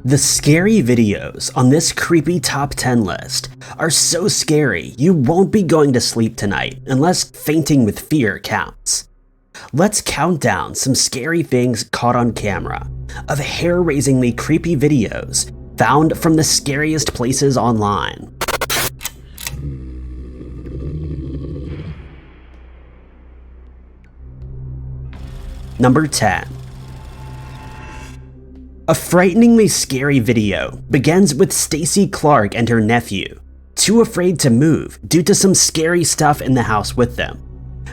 The scary videos on this creepy top 10 list are so scary you won't be going to sleep tonight unless fainting with fear counts. Let's count down some scary things caught on camera of hair-raisingly creepy videos found from the scariest places online. Number 10. A frighteningly scary video begins with Stacy Clark and her nephew, too afraid to move due to some scary stuff in the house with them.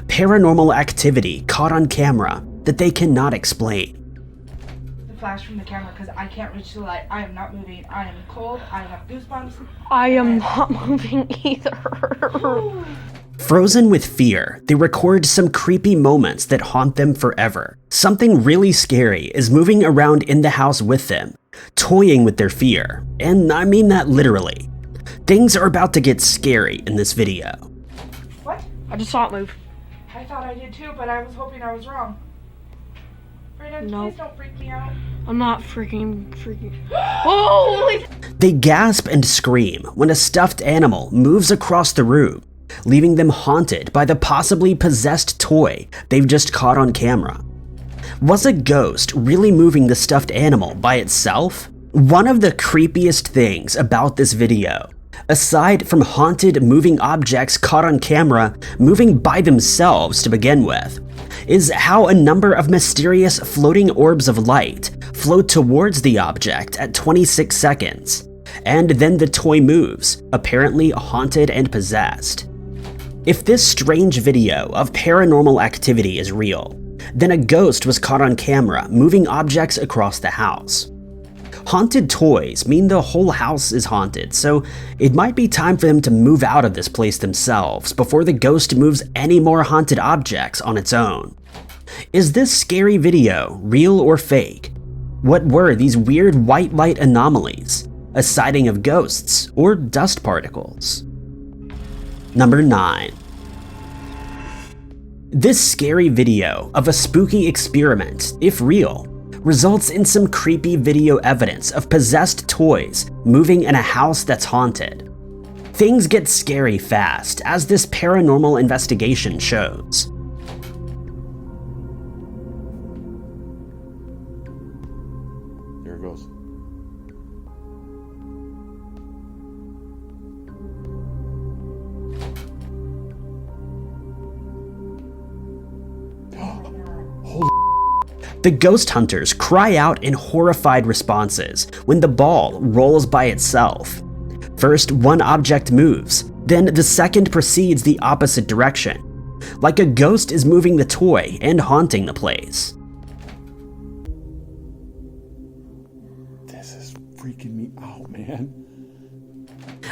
Paranormal activity caught on camera that they cannot explain. The flash from the camera because I can't reach the light. I am not moving. I am cold. I have goosebumps. I am not moving either. Frozen with fear, they record some creepy moments that haunt them forever. Something really scary is moving around in the house with them, toying with their fear. And I mean that literally. Things are about to get scary in this video. What? I just saw it move. I thought I did too, but I was hoping I was wrong. Brayden, Nope. please don't freak me out. I'm not freaking. Holy! They gasp and scream when a stuffed animal moves across the room, leaving them haunted by the possibly possessed toy they've just caught on camera. Was a ghost really moving the stuffed animal by itself? One of the creepiest things about this video, aside from haunted moving objects caught on camera moving by themselves to begin with, is how a number of mysterious floating orbs of light float towards the object at 26 seconds, and then the toy moves, apparently haunted and possessed. If this strange video of paranormal activity is real, then a ghost was caught on camera moving objects across the house. Haunted toys mean the whole house is haunted, so it might be time for them to move out of this place themselves before the ghost moves any more haunted objects on its own. Is this scary video real or fake? What were these weird white light anomalies? A sighting of ghosts or dust particles? Number 9. This scary video of a spooky experiment, if real, results in some creepy video evidence of possessed toys moving in a house that's haunted. Things get scary fast, as this paranormal investigation shows. There it goes. The ghost hunters cry out in horrified responses when the ball rolls by itself. First, one object moves, then the second proceeds the opposite direction, like a ghost is moving the toy and haunting the place. This is freaking me out, man.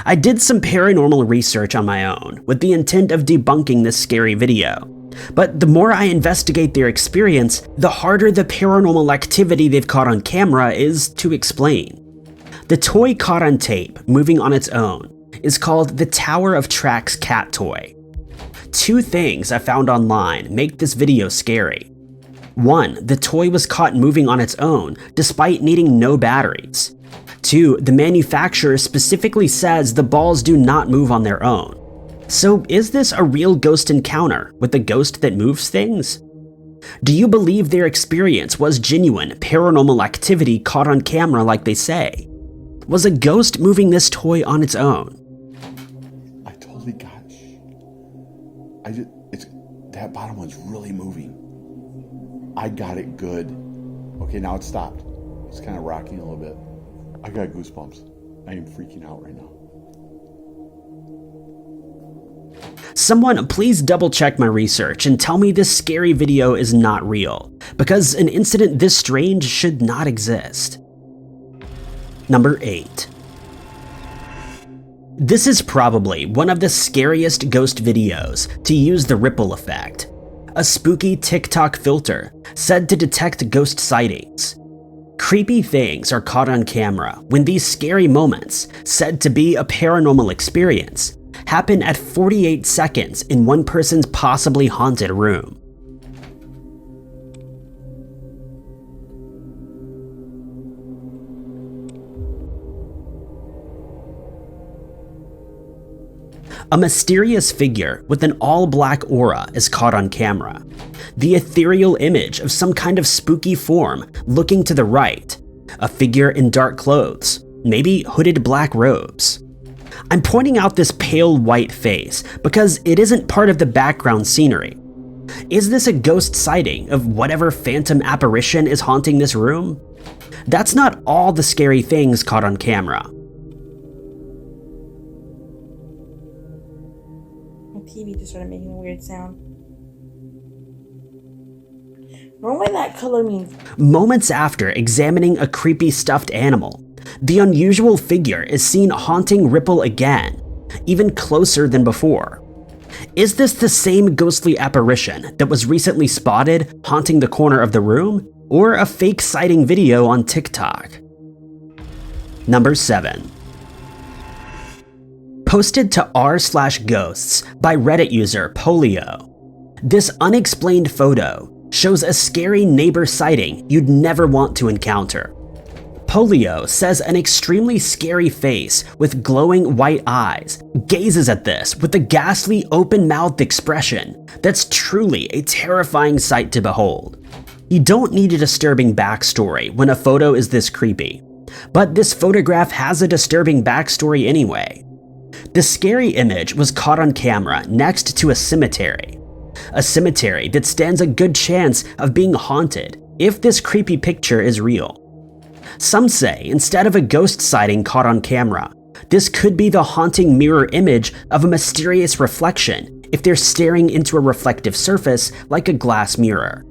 I did some paranormal research on my own with the intent of debunking this scary video. But the more I investigate their experience, the harder the paranormal activity they've caught on camera is to explain. The toy caught on tape, moving on its own, is called the Tower of Tracks cat toy. Two things I found online make this video scary. One, the toy was caught moving on its own despite needing no batteries. Two, the manufacturer specifically says the balls do not move on their own. So is this a real ghost encounter with a ghost that moves things? Do you believe their experience was genuine paranormal activity caught on camera like they say? Was a ghost moving this toy on its own? I totally got that bottom one's really moving. I got it good. Okay, now it's stopped. It's kind of rocking a little bit. I got goosebumps. I am freaking out right now. Someone please double check my research and tell me this scary video is not real, because an incident this strange should not exist. Number 8. This is probably one of the scariest ghost videos to use the ripple effect, a spooky TikTok filter said to detect ghost sightings. Creepy things are caught on camera when these scary moments, said to be a paranormal experience, happen at 48 seconds in one person's possibly haunted room. A mysterious figure with an all-black aura is caught on camera. The ethereal image of some kind of spooky form looking to the right. A figure in dark clothes, maybe hooded black robes. I'm pointing out this pale white face because it isn't part of the background scenery. Is this a ghost sighting of whatever phantom apparition is haunting this room? That's not all the scary things caught on camera. My TV just started making a weird sound. Normally that color means... Moments after examining a creepy stuffed animal, the unusual figure is seen haunting Ripple again, even closer than before. Is this the same ghostly apparition that was recently spotted haunting the corner of the room, or a fake sighting video on TikTok? Number 7. Posted to r/ghosts by Reddit user Polio. This unexplained photo shows a scary neighbor sighting you'd never want to encounter. Polio says an extremely scary face with glowing white eyes gazes at this with a ghastly open-mouthed expression that's truly a terrifying sight to behold. You don't need a disturbing backstory when a photo is this creepy, but this photograph has a disturbing backstory anyway. The scary image was caught on camera next to a cemetery that stands a good chance of being haunted if this creepy picture is real. Some say instead of a ghost sighting caught on camera, this could be the haunting mirror image of a mysterious reflection if they're staring into a reflective surface like a glass mirror.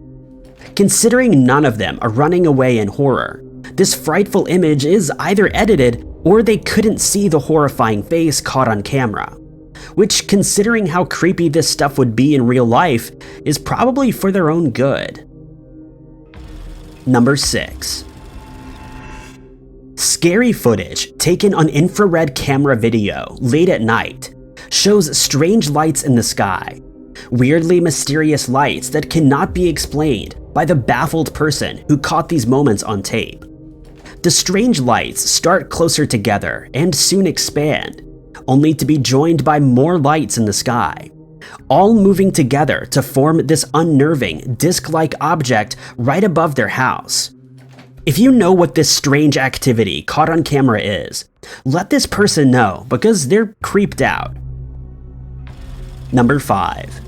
Considering none of them are running away in horror, this frightful image is either edited or they couldn't see the horrifying face caught on camera, which, considering how creepy this stuff would be in real life, is probably for their own good. Number 6. Scary footage taken on infrared camera video late at night shows strange lights in the sky, weirdly mysterious lights that cannot be explained by the baffled person who caught these moments on tape. The strange lights start closer together and soon expand, only to be joined by more lights in the sky, all moving together to form this unnerving, disc-like object right above their house. If you know what this strange activity caught on camera is, let this person know because they're creeped out. Number 5.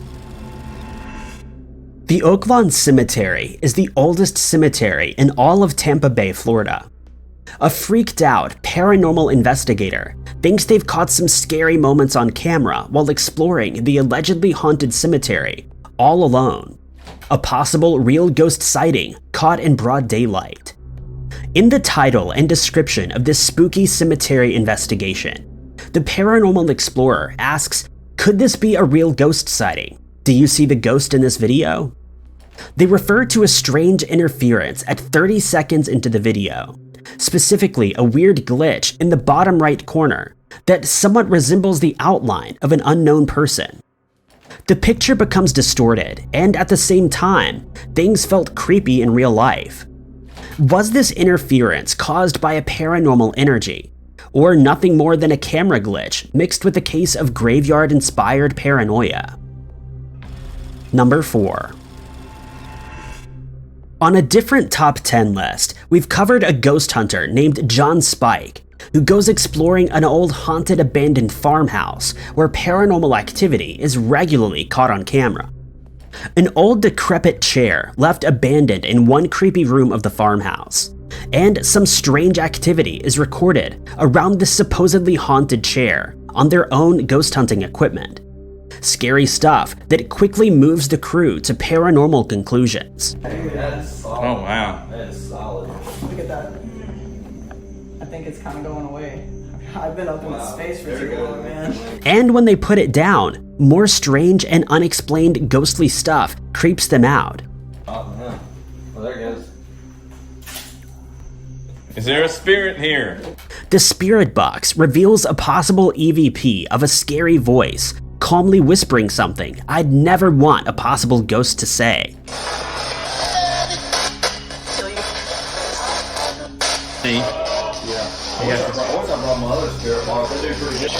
The Oaklawn Cemetery is the oldest cemetery in all of Tampa Bay, Florida. A freaked out paranormal investigator thinks they've caught some scary moments on camera while exploring the allegedly haunted cemetery, all alone. A possible real ghost sighting caught in broad daylight. In the title and description of this spooky cemetery investigation, the paranormal explorer asks, could this be a real ghost sighting? Do you see the ghost in this video? They refer to a strange interference at 30 seconds into the video, specifically a weird glitch in the bottom right corner that somewhat resembles the outline of an unknown person. The picture becomes distorted, and at the same time, things felt creepy in real life. Was this interference caused by a paranormal energy, or nothing more than a camera glitch mixed with a case of graveyard-inspired paranoia? Number 4. On a different top 10 list, we've covered a ghost hunter named John Spike, who goes exploring an old haunted abandoned farmhouse where paranormal activity is regularly caught on camera. An old decrepit chair left abandoned in one creepy room of the farmhouse, and some strange activity is recorded around this supposedly haunted chair on their own ghost hunting equipment. Scary stuff that quickly moves the crew to paranormal conclusions. Oh wow. That is solid. Look at that. I think it's kind of going away. I've been up in space for too long, man. And when they put it down, more strange and unexplained ghostly stuff creeps them out. Oh, yeah. Well, there it goes. Is there a spirit here? The spirit box reveals a possible EVP of a scary voice, calmly whispering something I'd never want a possible ghost to say. See? Yeah. Once I brought my other spirit box, I do pretty good.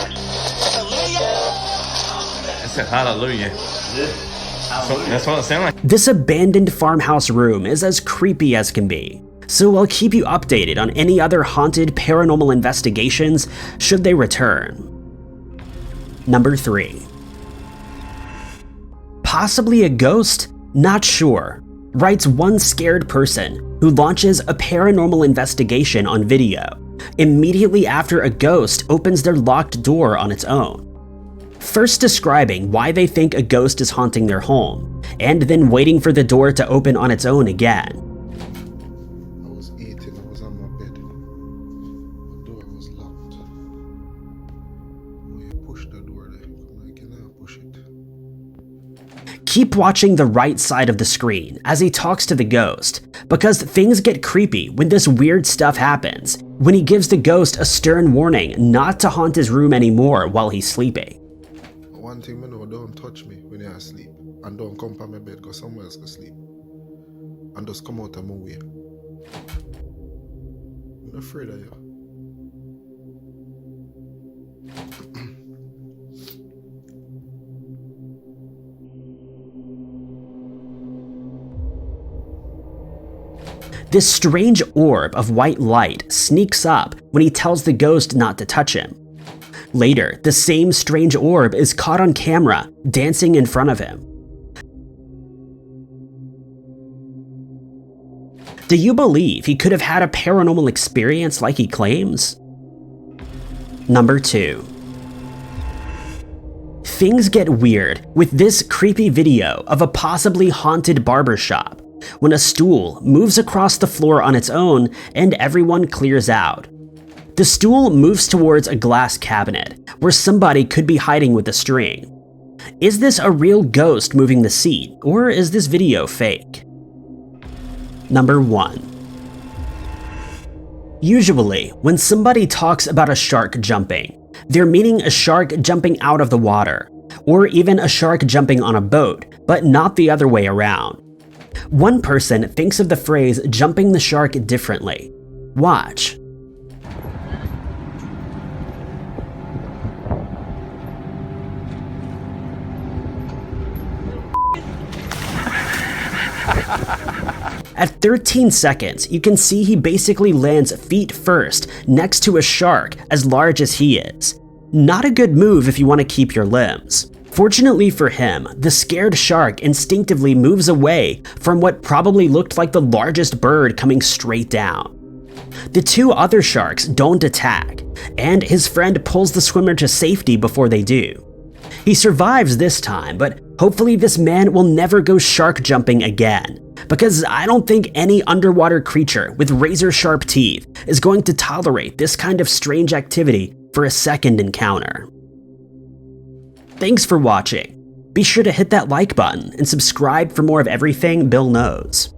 I said hallelujah. That's what it sounded like. This abandoned farmhouse room is as creepy as can be, so I'll keep you updated on any other haunted paranormal investigations should they return. Number 3. Possibly a ghost? Not sure, writes one scared person who launches a paranormal investigation on video immediately after a ghost opens their locked door on its own. First describing why they think a ghost is haunting their home, and then waiting for the door to open on its own again. I was eating, I was on my bed. The door was locked. When you push the door there, I'm like, can I push it? Keep watching the right side of the screen as he talks to the ghost, because things get creepy when this weird stuff happens, when he gives the ghost a stern warning not to haunt his room anymore while he's sleeping. One thing I know, don't touch me when you're asleep. And don't come to my bed, go somewhere else to sleep. And just come out of my way. I'm not afraid of you. This strange orb of white light sneaks up when he tells the ghost not to touch him. Later, the same strange orb is caught on camera, dancing in front of him. Do you believe he could have had a paranormal experience like he claims? Number 2. Things get weird with this creepy video of a possibly haunted barbershop, when a stool moves across the floor on its own and everyone clears out. The stool moves towards a glass cabinet, where somebody could be hiding with a string. Is this a real ghost moving the seat, or is this video fake? Number 1. Usually, when somebody talks about a shark jumping, they're meaning a shark jumping out of the water, or even a shark jumping on a boat, but not the other way around. One person thinks of the phrase jumping the shark differently. Watch. At 13 seconds, you can see he basically lands feet first next to a shark as large as he is. Not a good move if you want to keep your limbs. Fortunately for him, the scared shark instinctively moves away from what probably looked like the largest bird coming straight down. The 2 other sharks don't attack, and his friend pulls the swimmer to safety before they do. He survives this time, but hopefully this man will never go shark jumping again, because I don't think any underwater creature with razor-sharp teeth is going to tolerate this kind of strange activity for a second encounter. Thanks for watching. Be sure to hit that like button and subscribe for more of everything Bill knows.